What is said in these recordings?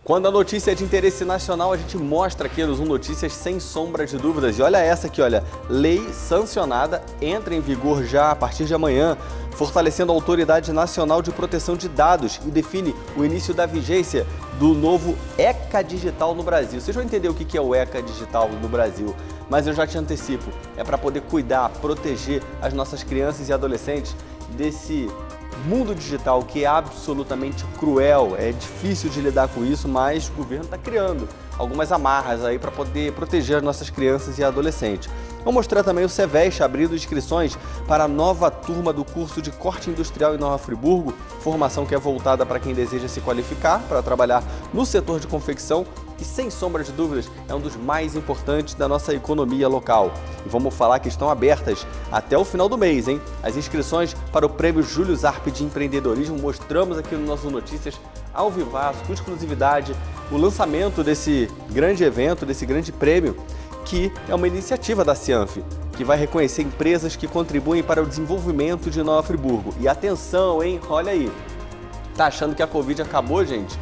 Quando a notícia é de interesse nacional, a gente mostra aqui no Zoom Notícias sem sombra de dúvidas. E olha essa aqui, olha, lei sancionada entra em vigor já a partir de amanhã, fortalecendo a Autoridade Nacional de Proteção de Dados e define o início da vigência do novo ECA Digital no Brasil. Vocês vão entender o que é o ECA Digital no Brasil, mas eu já te antecipo, é para poder cuidar, proteger as nossas crianças e adolescentes desse mundo digital que é absolutamente cruel. É difícil de lidar com isso, mas o governo está criando algumas amarras aí para poder proteger as nossas crianças e adolescentes. Vou mostrar também o Cevest abrindo inscrições para a nova turma do curso de corte industrial em Nova Friburgo, formação que é voltada para quem deseja se qualificar para trabalhar no setor de confecção e, sem sombra de dúvidas, é um dos mais importantes da nossa economia local. E vamos falar que estão abertas até o final do mês, hein? As inscrições para o Prêmio Júlio Zarp de Empreendedorismo mostramos aqui no nosso Notícias ao vivaço, com exclusividade, o lançamento desse grande evento, desse grande prêmio, que é uma iniciativa da Cianf, que vai reconhecer empresas que contribuem para o desenvolvimento de Nova Friburgo. E atenção, hein? Olha aí, tá achando que a Covid acabou, gente?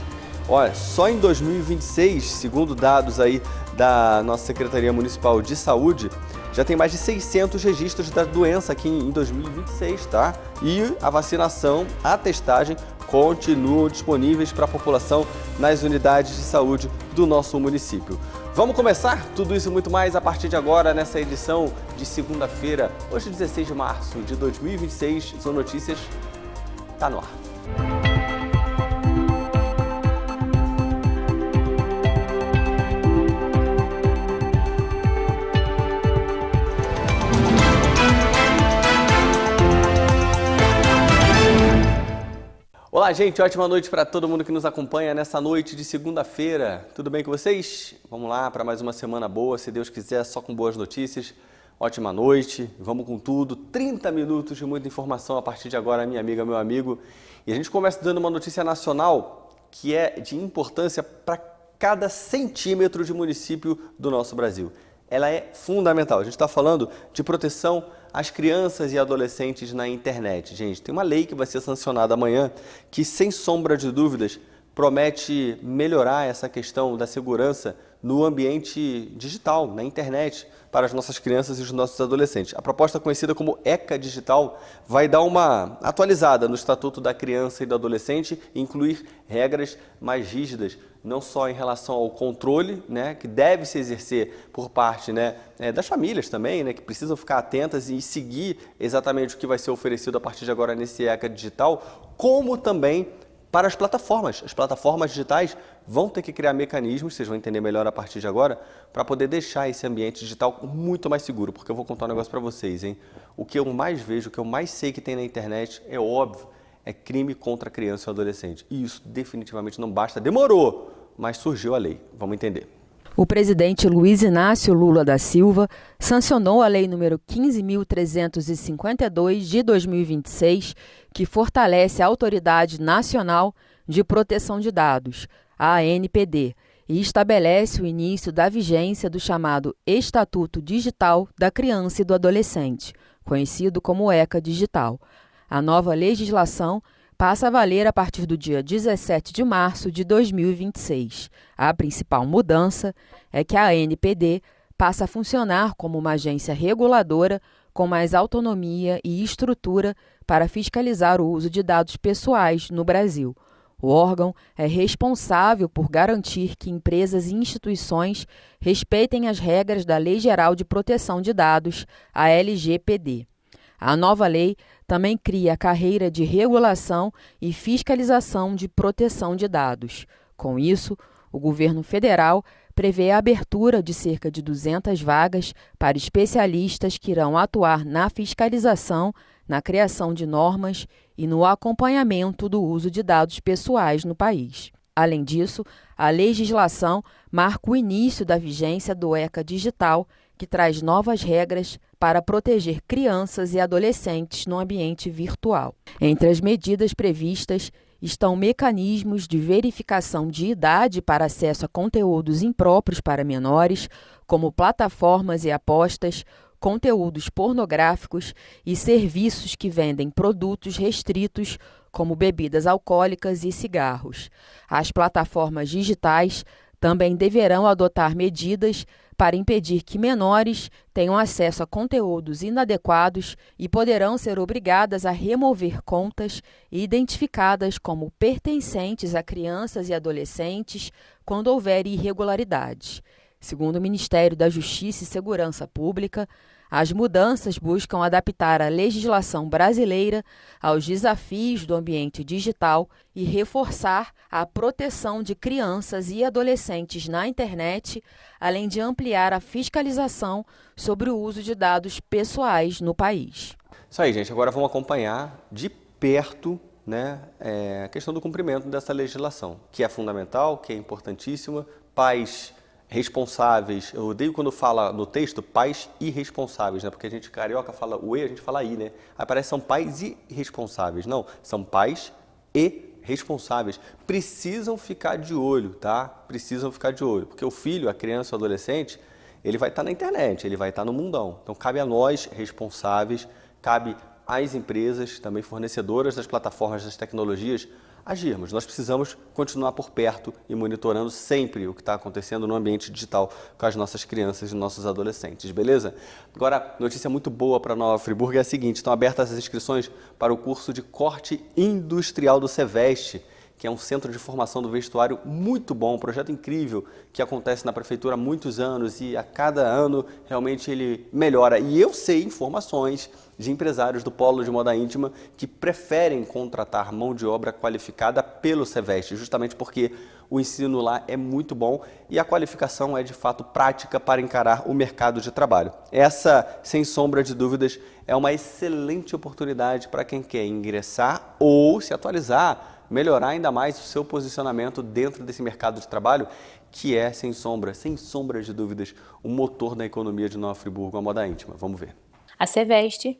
Olha, só em 2026, segundo dados aí da nossa Secretaria Municipal de Saúde, já tem mais de 600 registros da doença aqui em 2026, tá? E a vacinação, a testagem continuam disponíveis para a população nas unidades de saúde do nosso município. Vamos começar tudo isso e muito mais a partir de agora nessa edição de segunda-feira, hoje 16 de março de 2026. Zoom Notícias tá no ar. Olá, gente, ótima noite para todo mundo que nos acompanha nessa noite de segunda-feira. Tudo bem com vocês? Vamos lá para mais uma semana boa, se Deus quiser, só com boas notícias. Ótima noite, vamos com tudo. 30 minutos de muita informação a partir de agora, minha amiga, meu amigo. E a gente começa dando uma notícia nacional que é de importância para cada centímetro de município do nosso Brasil. Ela é fundamental. A gente está falando de proteção às crianças e adolescentes na internet. Gente, tem uma lei que vai ser sancionada amanhã que, sem sombra de dúvidas, promete melhorar essa questão da segurança no ambiente digital, na internet, para as nossas crianças e os nossos adolescentes. A proposta, conhecida como ECA Digital, vai dar uma atualizada no Estatuto da Criança e do Adolescente e incluir regras mais rígidas, não só em relação ao controle, né, que deve se exercer por parte, né, das famílias também, né, que precisam ficar atentas e seguir exatamente o que vai ser oferecido a partir de agora nesse ECA Digital, como também para as plataformas. As plataformas digitais vão ter que criar mecanismos, vocês vão entender melhor a partir de agora, para poder deixar esse ambiente digital muito mais seguro. Porque eu vou contar um negócio para vocês, hein? O que eu mais vejo, o que eu mais sei que tem na internet, é óbvio, é crime contra criança e adolescente. E isso definitivamente não basta. Demorou, mas surgiu a lei. Vamos entender. O presidente Luiz Inácio Lula da Silva sancionou a Lei nº 15.352 de 2026, que fortalece a Autoridade Nacional de Proteção de Dados, a ANPD, e estabelece o início da vigência do chamado Estatuto Digital da Criança e do Adolescente, conhecido como ECA Digital. A nova legislação passa a valer a partir do dia 17 de março de 2026. A principal mudança é que a ANPD passa a funcionar como uma agência reguladora com mais autonomia e estrutura para fiscalizar o uso de dados pessoais no Brasil. O órgão é responsável por garantir que empresas e instituições respeitem as regras da Lei Geral de Proteção de Dados, a LGPD. A nova lei também cria a carreira de regulação e fiscalização de proteção de dados. Com isso, o governo federal prevê a abertura de cerca de 200 vagas para especialistas que irão atuar na fiscalização, na criação de normas e no acompanhamento do uso de dados pessoais no país. Além disso, a legislação marca o início da vigência do ECA Digital, que traz novas regras para proteger crianças e adolescentes no ambiente virtual. Entre as medidas previstas estão mecanismos de verificação de idade para acesso a conteúdos impróprios para menores, como plataformas e apostas, conteúdos pornográficos e serviços que vendem produtos restritos, como bebidas alcoólicas e cigarros. As plataformas digitais também deverão adotar medidas para impedir que menores tenham acesso a conteúdos inadequados e poderão ser obrigadas a remover contas identificadas como pertencentes a crianças e adolescentes quando houver irregularidades. Segundo o Ministério da Justiça e Segurança Pública, as mudanças buscam adaptar a legislação brasileira aos desafios do ambiente digital e reforçar a proteção de crianças e adolescentes na internet, além de ampliar a fiscalização sobre o uso de dados pessoais no país. Isso aí, gente. Agora vamos acompanhar de perto, né, a questão do cumprimento dessa legislação, que é fundamental, que é importantíssima. Pais responsáveis, eu odeio quando fala no texto pais irresponsáveis, né? Porque a gente carioca fala o a gente fala i, né? Aí parece que são pais irresponsáveis. Não, são pais e responsáveis. Precisam ficar de olho, tá? Precisam ficar de olho, porque o filho, a criança, o adolescente, ele vai estar na internet, ele vai estar no mundão. Então cabe a nós, responsáveis, cabe às empresas, também fornecedoras das plataformas, das tecnologias, agirmos. Nós precisamos continuar por perto e monitorando sempre o que está acontecendo no ambiente digital com as nossas crianças e nossos adolescentes, beleza? Agora, notícia muito boa para Nova Friburgo é a seguinte: estão abertas as inscrições para o curso de corte industrial do Ceveste, que é um centro de formação do vestuário muito bom, um projeto incrível que acontece na prefeitura há muitos anos e a cada ano realmente ele melhora. E eu sei informações de empresários do polo de moda íntima que preferem contratar mão de obra qualificada pelo Ceveste, justamente porque o ensino lá é muito bom e a qualificação é de fato prática para encarar o mercado de trabalho. Essa, sem sombra de dúvidas, é uma excelente oportunidade para quem quer ingressar ou se atualizar, melhorar ainda mais o seu posicionamento dentro desse mercado de trabalho, que é, sem sombra de dúvidas, o motor da economia de Nova Friburgo, a moda íntima. Vamos ver. A Ceveste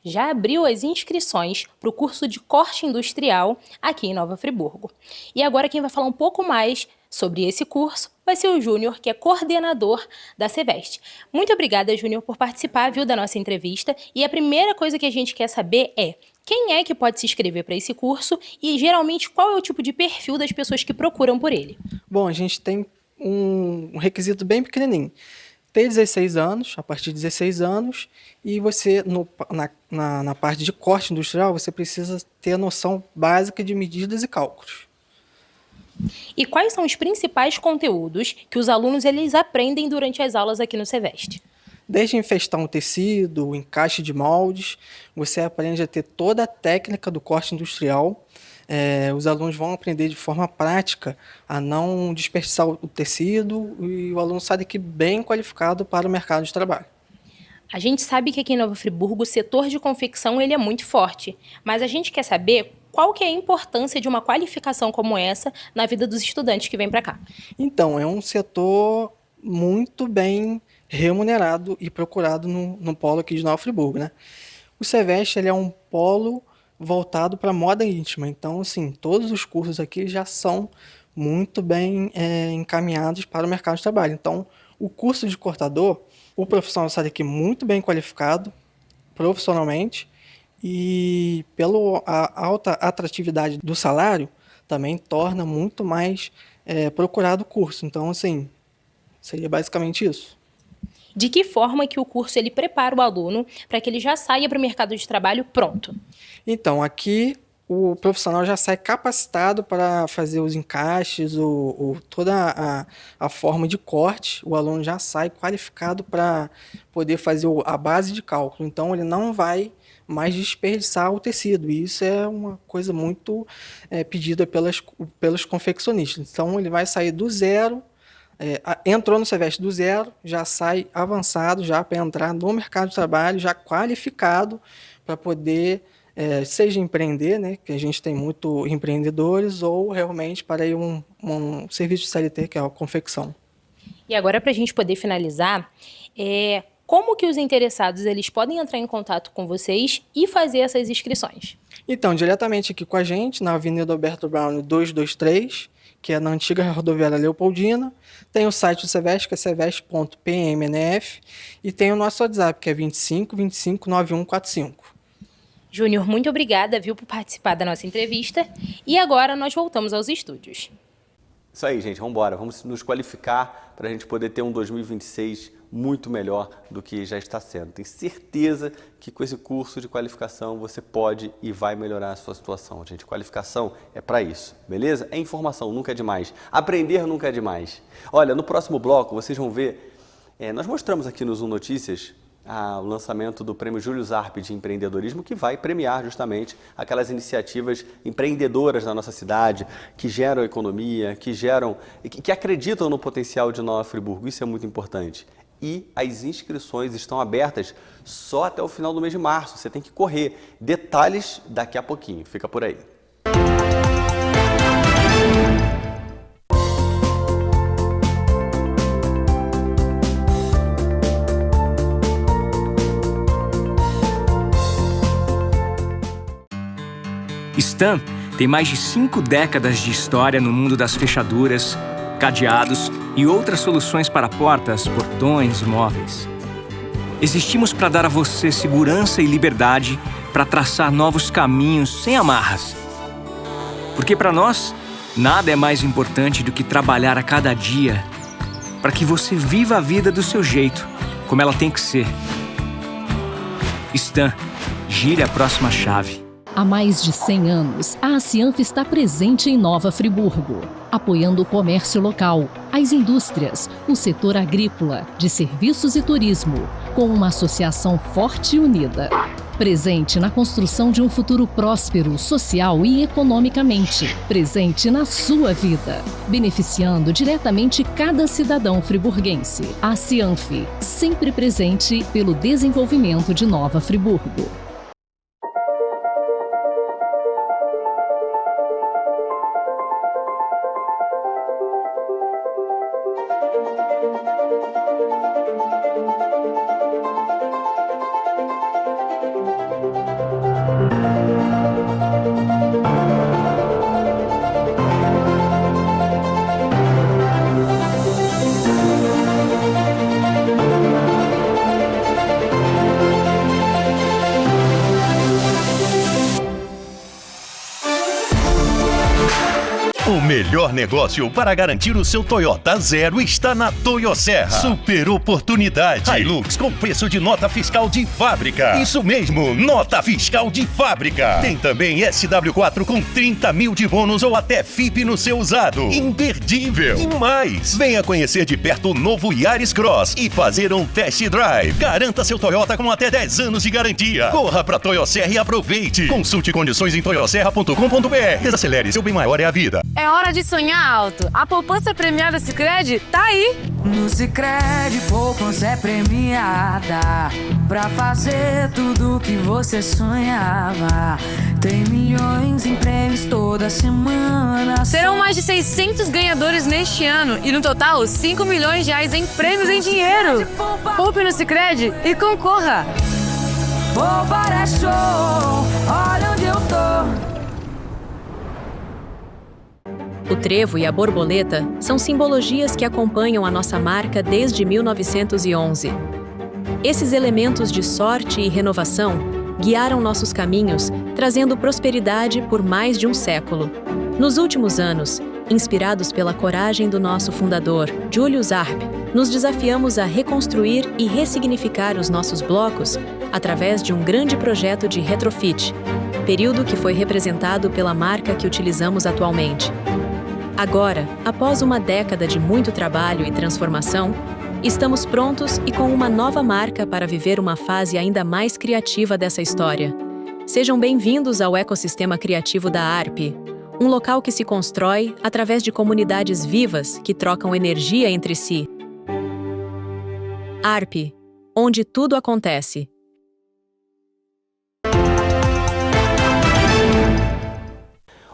já abriu as inscrições para o curso de corte industrial aqui em Nova Friburgo. E agora quem vai falar um pouco mais sobre esse curso vai ser o Júnior, que é coordenador da Ceveste. Muito obrigada, Júnior, por participar, da nossa entrevista. E a primeira coisa que a gente quer saber é quem é que pode se inscrever para esse curso e, geralmente, qual é o tipo de perfil das pessoas que procuram por ele? Bom, a gente tem um requisito bem pequenininho. Ter 16 anos, a partir de 16 anos, e você, na parte de corte industrial, você precisa ter a noção básica de medidas e cálculos. E quais são os principais conteúdos que os alunos eles aprendem durante as aulas aqui no Ceveste? Desde infestar um tecido, o encaixe de moldes, você aprende a ter toda a técnica do corte industrial. Os alunos vão aprender de forma prática a não desperdiçar o tecido e o aluno sai daqui bem qualificado para o mercado de trabalho. A gente sabe que aqui em Nova Friburgo o setor de confecção ele é muito forte, mas a gente quer saber qual que é a importância de uma qualificação como essa na vida dos estudantes que vêm para cá. Então, é um setor muito bem remunerado e procurado no polo aqui de Nova Friburgo, né? O Ceveste ele é um polo voltado para moda íntima, então assim, todos os cursos aqui já são muito bem encaminhados para o mercado de trabalho. Então, o curso de cortador, o profissional sai daqui muito bem qualificado profissionalmente e pela alta atratividade do salário, também torna muito mais procurado o curso. Então, assim, seria basicamente isso. De que forma que o curso ele prepara o aluno para que ele já saia para o mercado de trabalho pronto? Então, aqui o profissional já sai capacitado para fazer os encaixes, toda a forma de corte. O aluno já sai qualificado para poder fazer a base de cálculo. Então, ele não vai mais desperdiçar o tecido. E isso é uma coisa muito pedida pelos confeccionistas. Então, ele vai sair do zero. Entrou no Ceveste do zero, já sai avançado já para entrar no mercado de trabalho, já qualificado para poder, seja empreender, né, que a gente tem muito empreendedores, ou realmente para ir um serviço de CLT, que é a confecção. E agora, para a gente poder finalizar, como que os interessados eles podem entrar em contato com vocês e fazer essas inscrições? Então, diretamente aqui com a gente, na Avenida Alberto Brown 223, que é na antiga rodoviária Leopoldina. Tem o site do Ceveste, que é ceveste.pmnf, e tem o nosso WhatsApp, que é 25 25 9145. Júnior, muito obrigada, viu, por participar da nossa entrevista. E agora nós voltamos aos estúdios. Isso aí, gente, vamos embora. Vamos nos qualificar para a gente poder ter um 2026 muito melhor do que já está sendo. Tenho certeza que com esse curso de qualificação você pode e vai melhorar a sua situação, gente. Qualificação é para isso, beleza? É informação, nunca é demais. Aprender nunca é demais. Olha, no próximo bloco vocês vão ver, nós mostramos aqui no Zoom Notícias o lançamento do Prêmio Júlio Zarp de Empreendedorismo, que vai premiar justamente aquelas iniciativas empreendedoras da nossa cidade, que geram economia, que acreditam no potencial de Nova Friburgo. Isso é muito importante. E as inscrições estão abertas só até o final do mês de março. Você tem que correr. Detalhes daqui a pouquinho. Fica por aí. Stan tem mais de 5 décadas de história no mundo das fechaduras, cadeados e outras soluções para portas, portões e móveis. Existimos para dar a você segurança e liberdade para traçar novos caminhos sem amarras. Porque para nós, nada é mais importante do que trabalhar a cada dia para que você viva a vida do seu jeito, como ela tem que ser. Stan, gire a próxima chave. Há mais de 100 anos, a Acianf está presente em Nova Friburgo, apoiando o comércio local, as indústrias, o setor agrícola, de serviços e turismo, com uma associação forte e unida. Presente na construção de um futuro próspero, social e economicamente. Presente na sua vida, beneficiando diretamente cada cidadão friburguense. A Acianf, sempre presente pelo desenvolvimento de Nova Friburgo. O melhor negócio para garantir o seu Toyota Zero está na Toyoserra. Super oportunidade. Hilux com preço de nota fiscal de fábrica. Isso mesmo, nota fiscal de fábrica. Tem também SW4 com 30 mil de bônus ou até FIP no seu usado. Imperdível. E mais, venha conhecer de perto o novo Yaris Cross e fazer um test drive. Garanta seu Toyota com até 10 anos de garantia. Corra pra Toyoserra e aproveite. Consulte condições em toyoserra.com.br. Desacelere, seu bem maior é a vida. É hora de sonhar alto. A poupança premiada Sicredi tá aí. No Sicredi, poupança é premiada pra fazer tudo o que você sonhava. Tem milhões em prêmios toda semana. Serão mais de 600 ganhadores neste ano e no total 5 milhões de reais em prêmios em dinheiro. Poupe no Sicredi e concorra. Poupar é show, olha onde eu tô. O trevo e a borboleta são simbologias que acompanham a nossa marca desde 1911. Esses elementos de sorte e renovação guiaram nossos caminhos, trazendo prosperidade por mais de um século. Nos últimos anos, inspirados pela coragem do nosso fundador, Júlio Zarp, nos desafiamos a reconstruir e ressignificar os nossos blocos através de um grande projeto de retrofit, período que foi representado pela marca que utilizamos atualmente. Agora, após uma década de muito trabalho e transformação, estamos prontos e com uma nova marca para viver uma fase ainda mais criativa dessa história. Sejam bem-vindos ao ecossistema criativo da ARP, um local que se constrói através de comunidades vivas que trocam energia entre si. ARP, onde tudo acontece.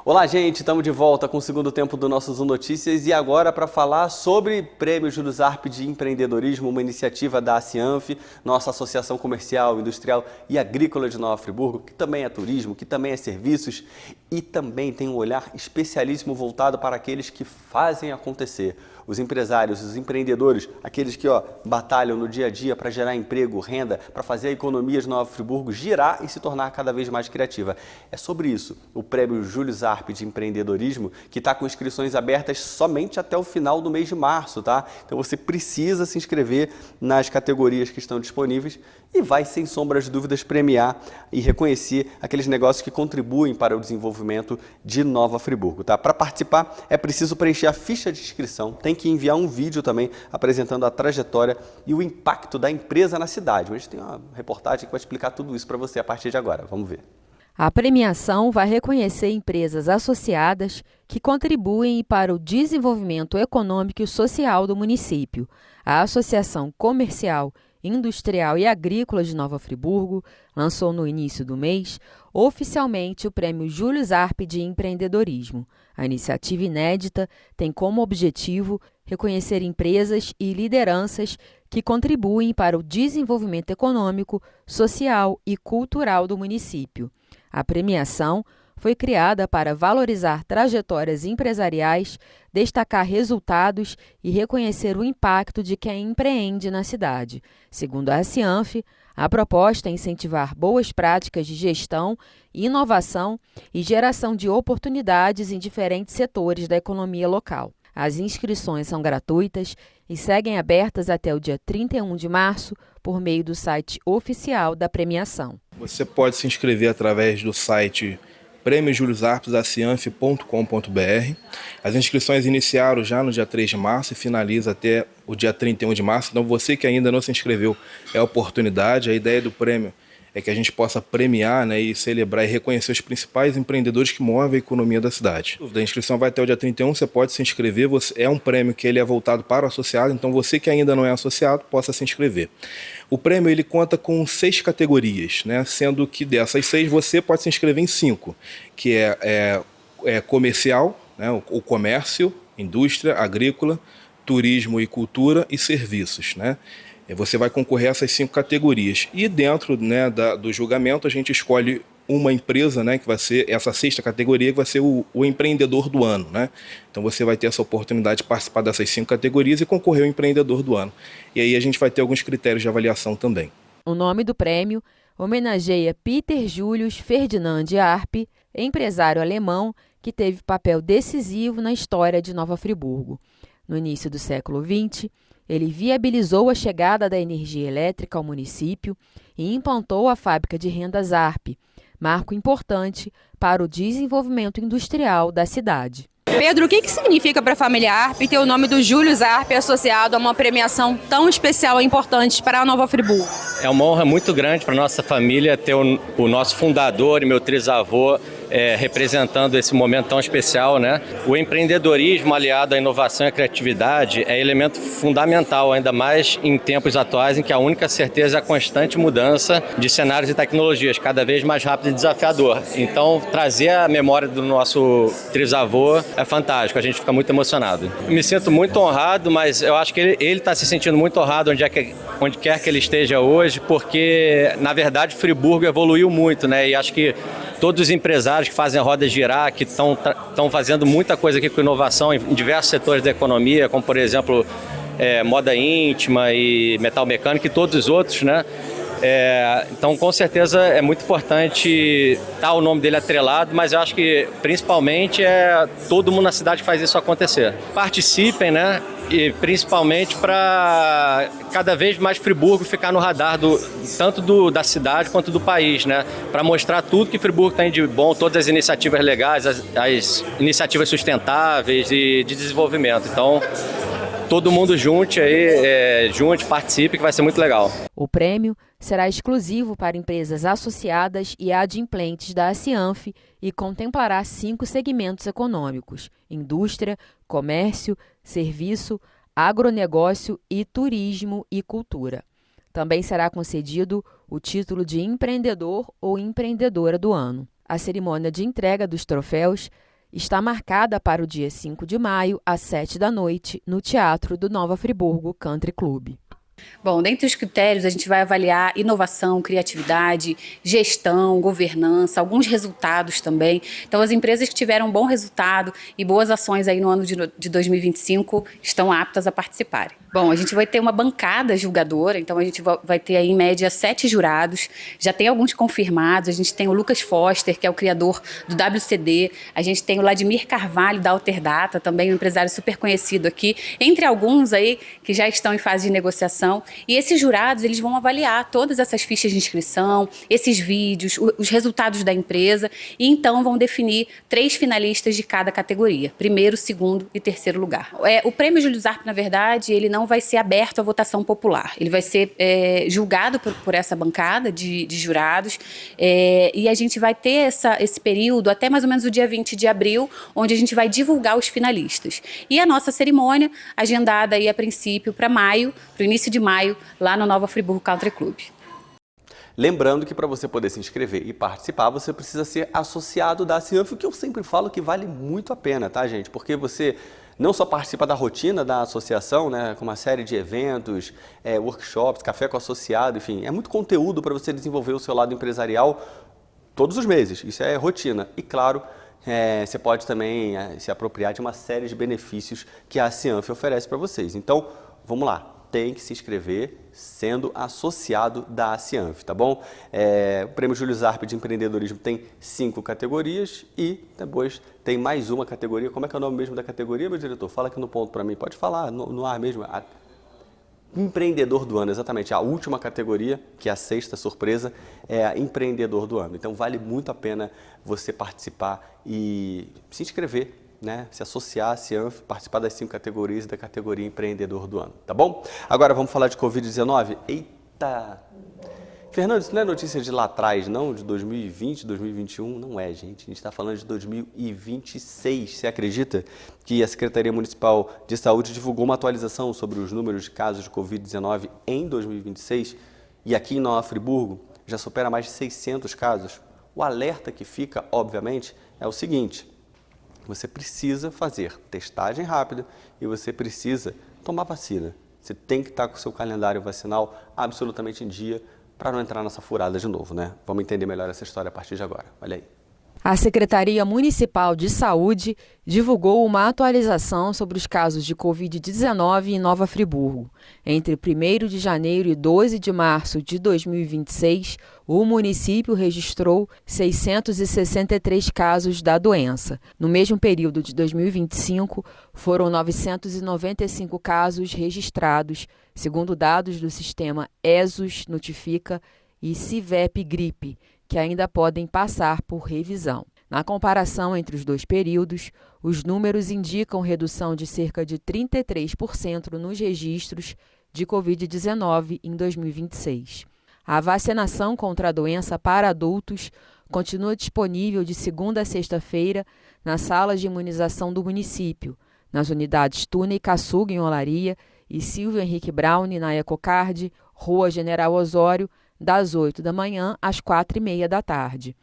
Olá, gente, estamos de volta com o segundo tempo do nosso Zoom Notícias e agora para falar sobre Prêmio Júlio Zarp de Empreendedorismo, uma iniciativa da Cianf, nossa Associação Comercial, Industrial e Agrícola de Nova Friburgo, que também é turismo, que também é serviços e também tem um olhar especialíssimo voltado para aqueles que fazem acontecer. Os empresários, os empreendedores, aqueles que batalham no dia a dia para gerar emprego, renda, para fazer a economia de Nova Friburgo girar e se tornar cada vez mais criativa. É sobre isso o Prêmio Júlio Zarp de Empreendedorismo, que está com inscrições abertas somente até o final do mês de março, tá? Então você precisa se inscrever nas categorias que estão disponíveis e vai, sem sombra de dúvidas, premiar e reconhecer aqueles negócios que contribuem para o desenvolvimento de Nova Friburgo, tá? Para participar, é preciso preencher a ficha de inscrição, tem que enviar um vídeo também apresentando a trajetória e o impacto da empresa na cidade. A gente tem uma reportagem que vai explicar tudo isso para você a partir de agora. Vamos ver. A premiação vai reconhecer empresas associadas que contribuem para o desenvolvimento econômico e social do município. A Associação Comercial, Industrial e Agrícola de Nova Friburgo lançou no início do mês oficialmente o Prêmio Júlio Zarp de Empreendedorismo. A iniciativa inédita tem como objetivo reconhecer empresas e lideranças que contribuem para o desenvolvimento econômico, social e cultural do município. A premiação foi criada para valorizar trajetórias empresariais, destacar resultados e reconhecer o impacto de quem empreende na cidade. Segundo a Cianf, a proposta é incentivar boas práticas de gestão, inovação e geração de oportunidades em diferentes setores da economia local. As inscrições são gratuitas e seguem abertas até o dia 31 de março por meio do site oficial da premiação. Você pode se inscrever através do site premiojuliozarp.cianf.com.br. As inscrições iniciaram já no dia 3 de março e finaliza até o dia 31 de março. Então você que ainda não se inscreveu, é a oportunidade. A ideia do prêmio é que a gente possa premiar, né, e celebrar e reconhecer os principais empreendedores que movem a economia da cidade. A inscrição vai até o dia 31, você pode se inscrever. É um prêmio que ele é voltado para o associado, então você que ainda não é associado, possa se inscrever. O prêmio ele conta com 6 categorias, né, sendo que dessas 6 você pode se inscrever em 5, que é comercial, né, o comércio, indústria, agrícola, turismo e cultura e serviços, né? Você vai concorrer a essas 5 categorias. E dentro, né, do julgamento a gente escolhe uma empresa, né, que vai ser essa 6ª categoria, que vai ser o empreendedor do ano, né? Então você vai ter essa oportunidade de participar dessas 5 categorias e concorrer ao empreendedor do ano. E aí a gente vai ter alguns critérios de avaliação também. O nome do prêmio homenageia Peter Julius Ferdinand Arp, empresário alemão que teve papel decisivo na história de Nova Friburgo. No início do século XX, ele viabilizou a chegada da energia elétrica ao município e implantou a fábrica de rendas Arp, marco importante para o desenvolvimento industrial da cidade. Pedro, o que significa para a família Arp ter o nome do Júlio Zarp associado a uma premiação tão especial e importante para a Nova Friburgo? É uma honra muito grande para a nossa família ter o nosso fundador e meu trisavô representando esse momento tão especial, né? O empreendedorismo aliado à inovação e à criatividade é elemento fundamental, ainda mais em tempos atuais em que a única certeza é a constante mudança de cenários e tecnologias, cada vez mais rápido e desafiador. Então, trazer a memória do nosso trisavô é fantástico, a gente fica muito emocionado. Me sinto muito honrado, mas eu acho que ele está se sentindo muito honrado onde quer que ele esteja hoje, porque, na verdade, Friburgo evoluiu muito, né? E acho que todos os empresários que fazem a roda girar, que estão fazendo muita coisa aqui com inovação em diversos setores da economia, como, por exemplo, moda íntima e metal mecânico e todos os outros, né? Então, com certeza, é muito importante estar o nome dele atrelado, mas eu acho que, principalmente, todo mundo na cidade faz isso acontecer. Participem, né? E principalmente para cada vez mais Friburgo ficar no radar tanto da cidade quanto do país, né? Para mostrar tudo que Friburgo tem de bom, todas as iniciativas legais, as iniciativas sustentáveis e de desenvolvimento. Então, todo mundo junte, participe, que vai ser muito legal. O prêmio será exclusivo para empresas associadas e adimplentes da Cianf e contemplará 5 segmentos econômicos: indústria, comércio, serviço, agronegócio e turismo e cultura. Também será concedido o título de empreendedor ou empreendedora do ano. A cerimônia de entrega dos troféus está marcada para o dia 5 de maio, às 19h, no Teatro do Nova Friburgo Country Club. Bom, dentre os critérios, a gente vai avaliar inovação, criatividade, gestão, governança, alguns resultados também. Então, as empresas que tiveram bom resultado e boas ações aí no ano de 2025 estão aptas a participarem. Bom, a gente vai ter uma bancada julgadora, então a gente vai ter aí em média 7 jurados, já tem alguns confirmados, a gente tem o Lucas Foster, que é o criador do WCD, a gente tem o Vladimir Carvalho da Alterdata, também um empresário super conhecido aqui, entre alguns aí que já estão em fase de negociação, e esses jurados, eles vão avaliar todas essas fichas de inscrição, esses vídeos, os resultados da empresa, e então vão definir 3 finalistas de cada categoria, primeiro, segundo e terceiro lugar. O prêmio Júlio Zarp, na verdade, ele não vai ser aberto à votação popular. Ele vai ser julgado por essa bancada de jurados e a gente vai ter esse período até mais ou menos o dia 20 de abril, onde a gente vai divulgar os finalistas. E a nossa cerimônia, agendada aí a princípio para maio, para o início de maio, lá no Nova Friburgo Country Club. Lembrando que para você poder se inscrever e participar, você precisa ser associado da Cianf, o que eu sempre falo que vale muito a pena, tá, gente? Porque você não só participa da rotina da associação, né, com uma série de eventos, workshops, café com associado, enfim, é muito conteúdo para você desenvolver o seu lado empresarial todos os meses, isso é rotina. E claro, você pode também se apropriar de uma série de benefícios que a Cianf oferece para vocês. Então, vamos lá. Tem que se inscrever sendo associado da Cianf, tá bom? O Prêmio Júlio Zarp de Empreendedorismo tem 5 categorias e depois tem mais uma categoria. Como é que é o nome mesmo da categoria, meu diretor? Fala aqui no ponto para mim. Pode falar no ar mesmo. Empreendedor do ano, exatamente. A última categoria, que é a 6ª surpresa, é a Empreendedor do ano. Então vale muito a pena você participar e se inscrever, né, se associar à Cianf, participar das 5 categorias da categoria Empreendedor do ano, tá bom? Agora vamos falar de Covid-19? Eita! Fernando, isso não é notícia de lá atrás, não? De 2020, 2021? Não é, gente. A gente está falando de 2026. Você acredita que a Secretaria Municipal de Saúde divulgou uma atualização sobre os números de casos de Covid-19 em 2026? E aqui em Nova Friburgo já supera mais de 600 casos. O alerta que fica, obviamente, é o seguinte: você precisa fazer testagem rápida e você precisa tomar vacina. Você tem que estar com o seu calendário vacinal absolutamente em dia para não entrar nessa furada de novo, né? Vamos entender melhor essa história a partir de agora. Olha aí. A Secretaria Municipal de Saúde divulgou uma atualização sobre os casos de Covid-19 em Nova Friburgo. Entre 1º de janeiro e 12 de março de 2026, o município registrou 663 casos da doença. No mesmo período de 2025, foram 995 casos registrados, segundo dados do sistema ESUS Notifica e CIVEP Gripe, que ainda podem passar por revisão. Na comparação entre os 2 períodos, os números indicam redução de cerca de 33% nos registros de Covid-19 em 2026. A vacinação contra a doença para adultos continua disponível de segunda a sexta-feira nas salas de imunização do município, nas unidades Tuna e Kaçuga, em Olaria, e Silvio Henrique Braune, na Ecocard, Rua General Osório, das 8 da manhã às 4h30 da tarde.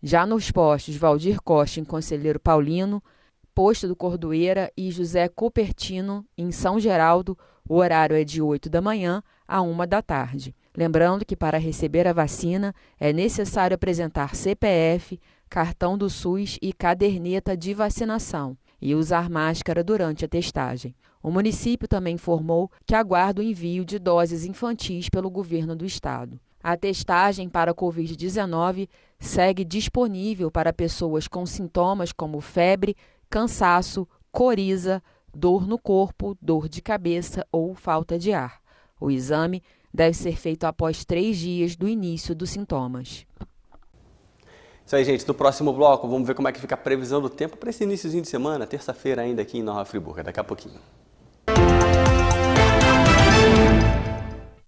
Já nos postos Valdir Costa, em Conselheiro Paulino, Posto do Cordoeira e José Cupertino, em São Geraldo, o horário é de 8 da manhã a 1 da tarde. Lembrando que para receber a vacina é necessário apresentar CPF, cartão do SUS e caderneta de vacinação e usar máscara durante a testagem. O município também informou que aguarda o envio de doses infantis pelo governo do estado. A testagem para a Covid-19 segue disponível para pessoas com sintomas como febre, cansaço, coriza, dor no corpo, dor de cabeça ou falta de ar. O exame deve ser feito após 3 dias do início dos sintomas. Isso aí, gente. No próximo bloco, vamos ver como é que fica a previsão do tempo para esse iníciozinho de semana, terça-feira ainda aqui em Nova Friburgo. Daqui a pouquinho.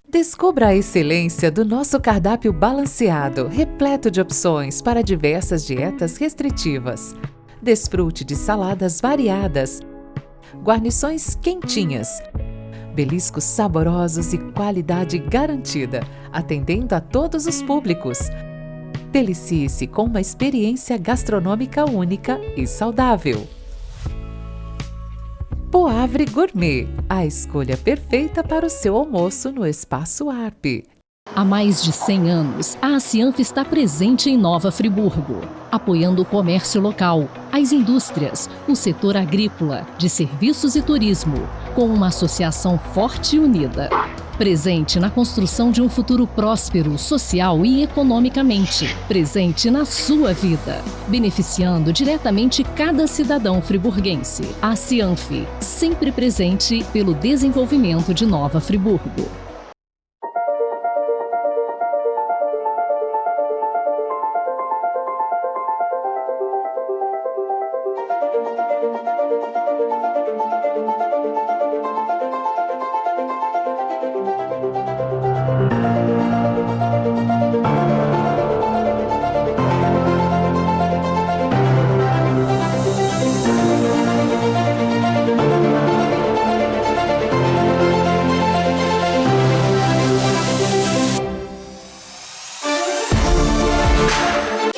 Descubra a excelência do nosso cardápio balanceado, repleto de opções para diversas dietas restritivas. Desfrute de saladas variadas, guarnições quentinhas, beliscos saborosos e qualidade garantida, atendendo a todos os públicos. Delicie-se com uma experiência gastronômica única e saudável. Poavre Gourmet, a escolha perfeita para o seu almoço no Espaço ARP. Há mais de 100 anos, a Cianf está presente em Nova Friburgo, apoiando o comércio local, as indústrias, o setor agrícola, de serviços e turismo, com uma associação forte e unida. Presente na construção de um futuro próspero, social e economicamente. Presente na sua vida, beneficiando diretamente cada cidadão friburguense. A Cianf, sempre presente pelo desenvolvimento de Nova Friburgo.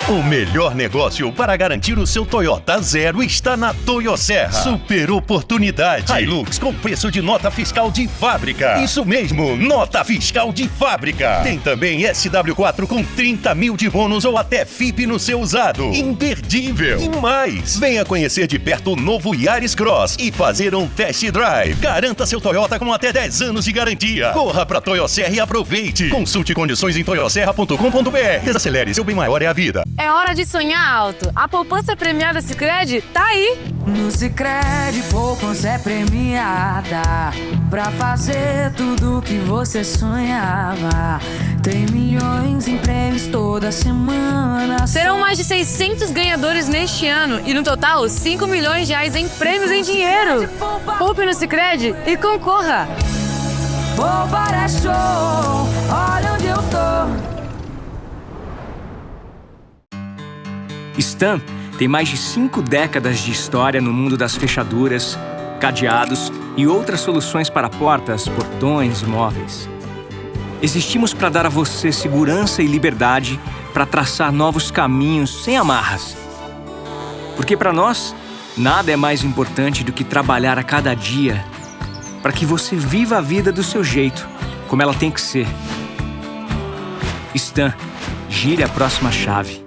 O melhor negócio para garantir o seu Toyota Zero está na Toyosserra. Super oportunidade. Hilux com preço de nota fiscal de fábrica. Isso mesmo, nota fiscal de fábrica. Tem também SW4 com 30 mil de bônus ou até FIP no seu usado. Imperdível. E mais, venha conhecer de perto o novo Yaris Cross e fazer um test drive. Garanta seu Toyota com até 10 anos de garantia. Corra pra Toyosserra e aproveite. Consulte condições em toyosserra.com.br. Desacelere, seu bem maior é a vida. É hora de sonhar alto. A poupança premiada Sicredi tá aí. No Sicredi, poupança é premiada pra fazer tudo que você sonhava. Tem milhões em prêmios toda semana. Serão mais de 600 ganhadores neste ano e no total 5 milhões de reais em prêmios em dinheiro. Poupe no Sicredi e concorra. Poupar é show, olha onde eu tô. Stan tem mais de 5 décadas de história no mundo das fechaduras, cadeados e outras soluções para portas, portões e móveis. Existimos para dar a você segurança e liberdade para traçar novos caminhos sem amarras. Porque para nós, nada é mais importante do que trabalhar a cada dia para que você viva a vida do seu jeito, como ela tem que ser. Stan, gire a próxima chave.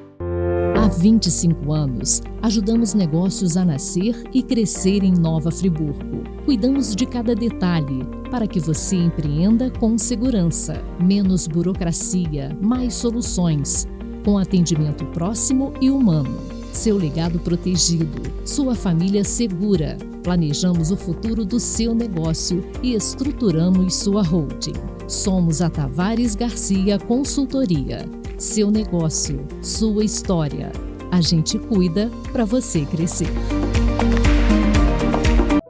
Há 25 anos, ajudamos negócios a nascer e crescer em Nova Friburgo. Cuidamos de cada detalhe para que você empreenda com segurança. Menos burocracia, mais soluções. Com atendimento próximo e humano. Seu legado protegido, sua família segura. Planejamos o futuro do seu negócio e estruturamos sua holding. Somos a Tavares Garcia Consultoria. Seu negócio, sua história. A gente cuida para você crescer.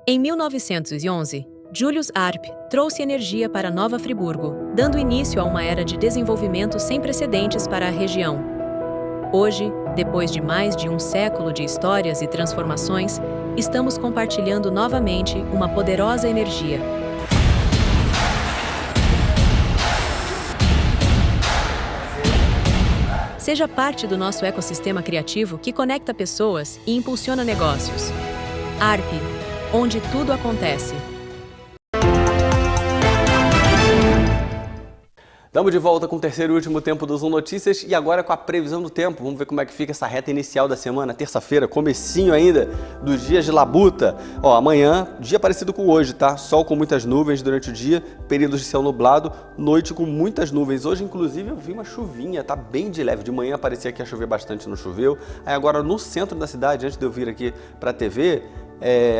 Em 1911, Julius Arp trouxe energia para Nova Friburgo, dando início a uma era de desenvolvimento sem precedentes para a região. Hoje, depois de mais de um século de histórias e transformações, estamos compartilhando novamente uma poderosa energia. Seja parte do nosso ecossistema criativo que conecta pessoas e impulsiona negócios. ARP, onde tudo acontece. Estamos de volta com o terceiro e último tempo do Zoom Notícias e agora com a previsão do tempo. Vamos ver como é que fica essa reta inicial da semana, terça-feira, comecinho ainda dos dias de labuta. Ó, amanhã, dia parecido com hoje, tá? Sol com muitas nuvens durante o dia, períodos de céu nublado, noite com muitas nuvens. Hoje, inclusive, eu vi uma chuvinha, tá bem de leve. De manhã parecia que ia chover bastante, não choveu. Aí agora no centro da cidade, antes de eu vir aqui pra TV,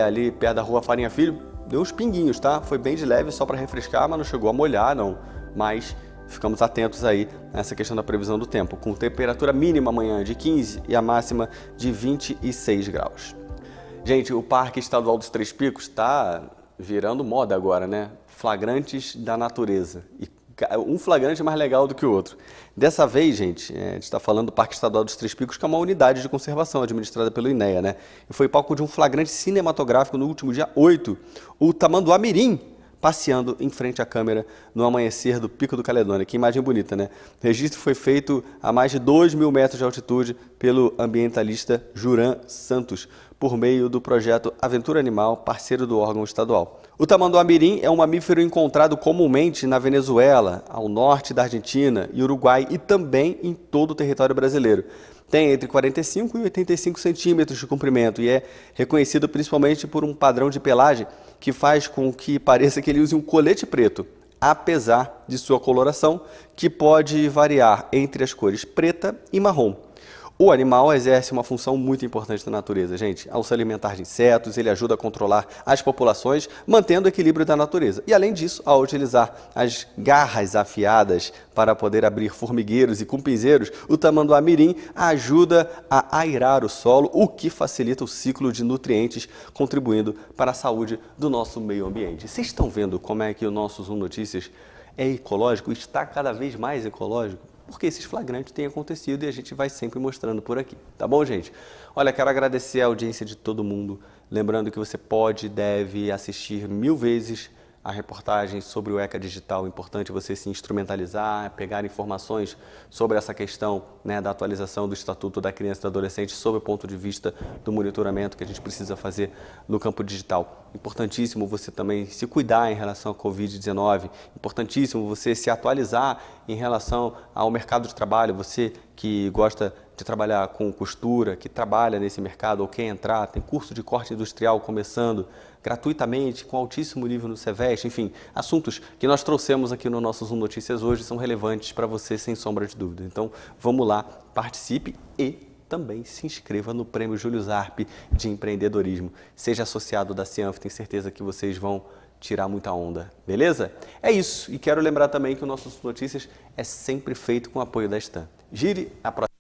ali perto da rua Farinha Filho, deu uns pinguinhos, tá? Foi bem de leve, só para refrescar, mas não chegou a molhar, não. Mas ficamos atentos aí nessa questão da previsão do tempo, com temperatura mínima amanhã de 15 e a máxima de 26 graus. Gente, o Parque Estadual dos Três Picos está virando moda agora, né? Flagrantes da natureza. E um flagrante mais legal do que o outro. Dessa vez, gente, a gente está falando do Parque Estadual dos Três Picos, que é uma unidade de conservação administrada pelo INEA, né? E foi palco de um flagrante cinematográfico no último dia 8. O Tamanduá Mirim passeando em frente à câmera no amanhecer do Pico do Caledônia. Que imagem bonita, né? O registro foi feito a mais de 2.000 metros de altitude pelo ambientalista Juran Santos, por meio do projeto Aventura Animal, parceiro do órgão estadual. O tamanduá-mirim é um mamífero encontrado comumente na Venezuela, ao norte da Argentina e Uruguai e também em todo o território brasileiro. Tem entre 45 e 85 centímetros de comprimento e é reconhecido principalmente por um padrão de pelagem que faz com que pareça que ele use um colete preto, apesar de sua coloração, que pode variar entre as cores preta e marrom. O animal exerce uma função muito importante na natureza, gente. Ao se alimentar de insetos, ele ajuda a controlar as populações, mantendo o equilíbrio da natureza. E, além disso, ao utilizar as garras afiadas para poder abrir formigueiros e cupinzeiros, o tamanduá-mirim ajuda a aerar o solo, o que facilita o ciclo de nutrientes, contribuindo para a saúde do nosso meio ambiente. Vocês estão vendo como é que o nosso Zoom Notícias é ecológico, está cada vez mais ecológico? Porque esses flagrantes têm acontecido e a gente vai sempre mostrando por aqui. Tá bom, gente? Olha, quero agradecer a audiência de todo mundo. Lembrando que você pode e deve assistir 1000 vezes a reportagem sobre o ECA Digital. É importante você se instrumentalizar, pegar informações sobre essa questão, né, da atualização do Estatuto da Criança e do Adolescente sob o ponto de vista do monitoramento que a gente precisa fazer no campo digital. Importantíssimo você também se cuidar em relação à Covid-19. Importantíssimo você se atualizar em relação ao mercado de trabalho. Você que gosta de trabalhar com costura, que trabalha nesse mercado ou quer entrar, tem curso de corte industrial começando gratuitamente, com altíssimo nível no Cevest, enfim, assuntos que nós trouxemos aqui no nosso Zoom Notícias hoje são relevantes para você, sem sombra de dúvida. Então, vamos lá, participe e também se inscreva no Prêmio Júlio Zarp de Empreendedorismo. Seja associado da Cianf, tenho certeza que vocês vão tirar muita onda, beleza? É isso, e quero lembrar também que o nosso Zoom Notícias é sempre feito com o apoio da Stan. Gire a próxima.